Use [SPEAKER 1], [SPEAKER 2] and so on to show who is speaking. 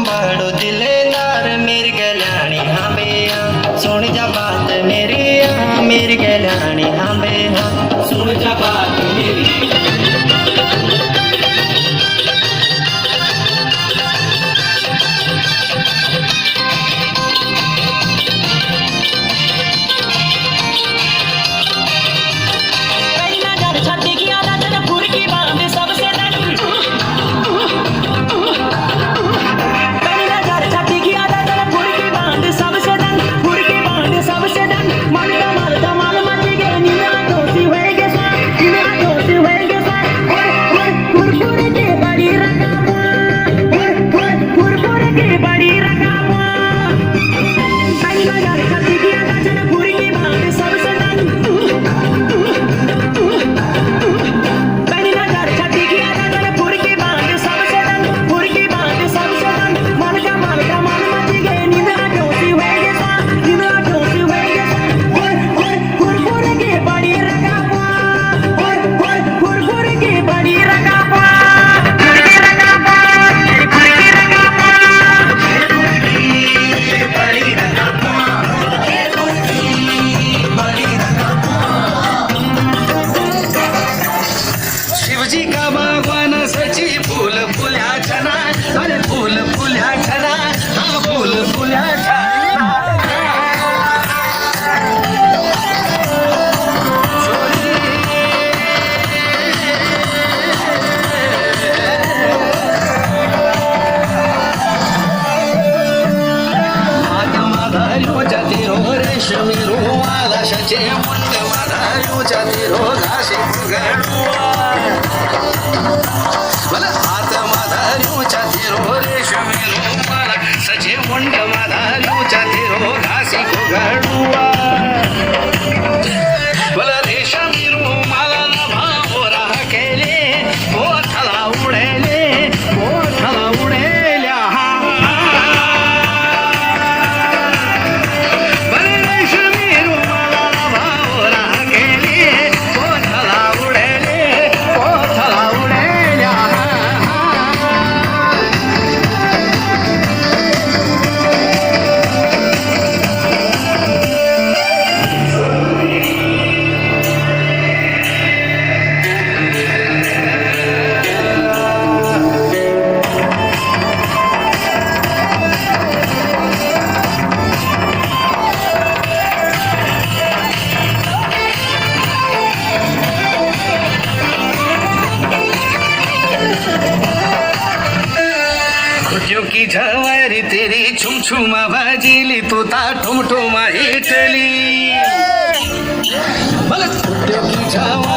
[SPEAKER 1] बड़ो दिलेदार मेरी गलानी हाँ बेया सुन जा बात मेरी मेरी गलानी हाँ बेया सुन जा बात मेरी सचे मुंड माधारू चातिरो घासी घडुआ मला रेशमी रुमाला भावरा केले पोथला उडेले पोथला उडेल्या मला रेशमी रुमाला भावरा केले पोथला उडेले पोथला उडेल्या की झवारी तेरी छुमछुमा भाजीली तू ता ठुमठुमा इटली मला की झवारी